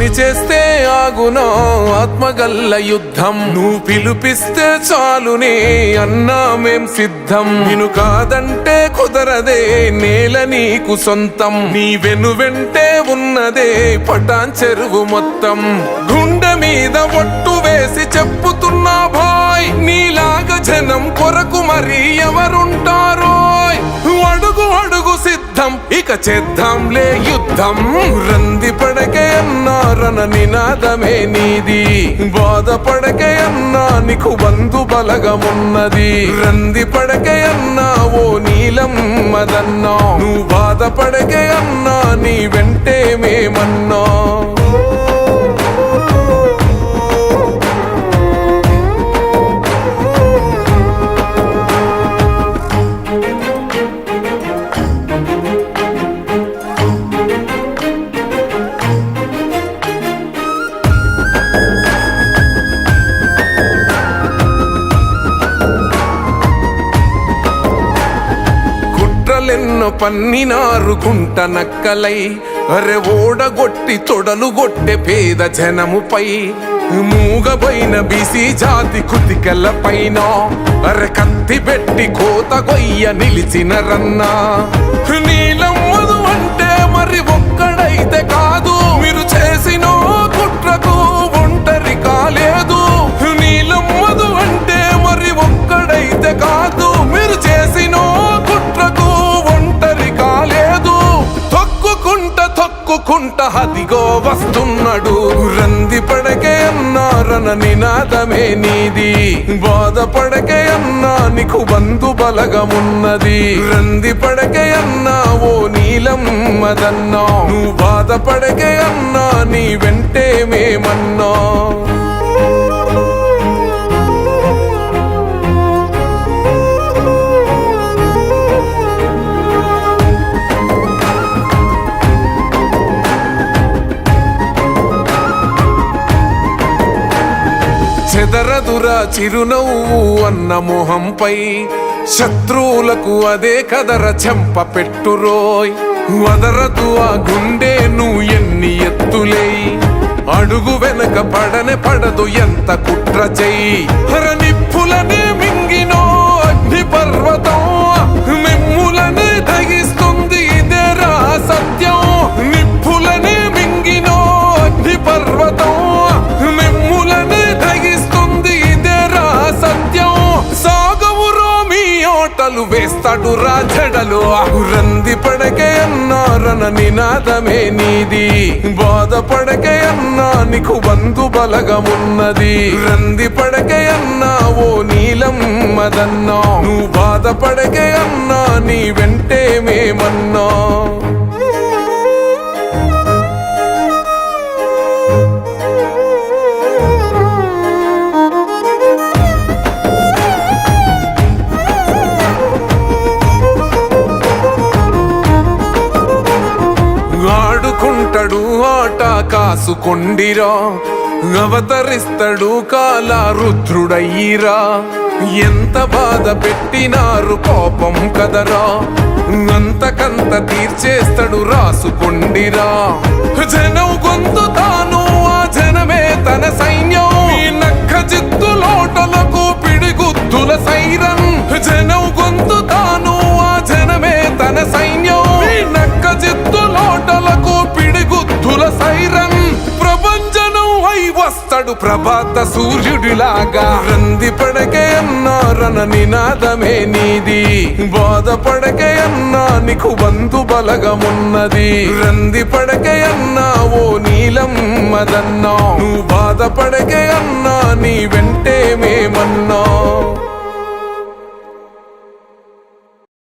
ఏమి చేస్తే ఆగునో ఆత్మగల్ల యుద్ధం నువ్వు పిలుపిస్తే చాలునే అన్నా మేం సిద్ధం నిన్ను కాదంటే కుదరదే నేల నీకు సొంతం నీ వెనువెంటే ఉన్నదే పటాన్ చెరువు మొత్తం గుండె మీద ఒట్టు వేసి చెప్పుతున్నా భాయ్ నీలాగా జనం కొరకు మరి ఎవరుంటారో అడుగు అడుగు సిద్ధం ఇక చేద్దాంలే యుద్ధం రంది పడకే అన్నా రణ నినాదమే నీది బాధపడకే అన్నా నీకు బంధు బలగమున్నది రంది పడకే అన్నా ఓ నీలం మదన్నా నువ్వు బాధపడకే అన్నా నీ వెంటే మేమన్నా ఎన్నో పన్నినారు గుంట నక్కలై అరె ఓడగొట్టి తొడలు గొట్టె పేద జనముపై మూగబైన బీసీ జాతి కుతికల పైన అరె కత్తి పెట్టి కోత గొయ్య నిలిచిన రన్నా నీలమ్మదు అంటే మరి ఒక్కడైతే కాదు మీరు చేసిన కుట్రకు ఒంటరి కాలేదు నీలమ్మదు అంటే మరి ఒక్కడైతే కాదు మీరు చేసిన కుట్రకు ఒంటరి కాలేదు తొక్కుకుంట అదిగో వస్తున్నాడు రంది పడకే అన్నా రణ నినాదమే నీది బాధపడకే అన్నా నీకు బంధు బలగమున్నది రంది పడకే అన్నా ఓ నీలం మదన్నా నువ్వు బాధపడకే అన్నా నీ వెంటే మేమన్నా చెదరదురా చిరునవ్వు అన్న మొహంపై శత్రువులకు అదే కదర చెంప పెట్టురోయ్ వదరదు ఆ గుండె నువ్వు ఎన్ని ఎత్తులై అడుగు వెనక పడదు ఎంత కుట్ర చెయ్యి హర నిప్పులనే మింగినో అగ్ని పర్వతం మిమ్ములనే దగిస్తుంది ఇదేరా సత్యం నిప్పులనే మింగినో అగ్ని పర్వతం మిమ్ములనే దగిస్తుంది ఇదేరా సత్యం సాగవురో మీ ఓటలు వేస్తాడు రాజడలు రంది పడకే అన్నా రణ నినాదమే నీది బాధపడకే అన్నా నీకు బంధు బలగమున్నది రంది పడకే అన్నా ఓ నీలం మదన్నా నువ్వు బాధపడకే అన్నా నీ వెంటే మేమన్నా ఆడుకుంటాడు ఆట కాసుకొండిరా అవతరిస్తాడు కాల రుద్రుడయ్యిరా ఎంత బాధ పెట్టినారు కోపం కదరా అంతకంత తీర్చేస్తాడు రాసుకొండిరా జనం గొంతు తాను ఆ జనమే తన సైన్యం ఈ నక్క జిత్తులోటలకు పిడిగుద్దుల సైరన్ జనం గొంతు తాను ఆ జనమే తన సైన్యం ఈ నక్క జిత్తులోటలకు పిడిగుద్దుల సైరన్ ప్రభంజనం అయి వస్తాడు ప్రభాత సూర్యుడిలాగా రంది పడకే అన్నా రణ నినాదమే నీది బాధపడకే అన్నా నీకు బంధు బలగమున్నది రంది పడకే అన్నా ఓ నీలం మదన్నా నువ్వు బాధపడకే అన్నా నీ వెంట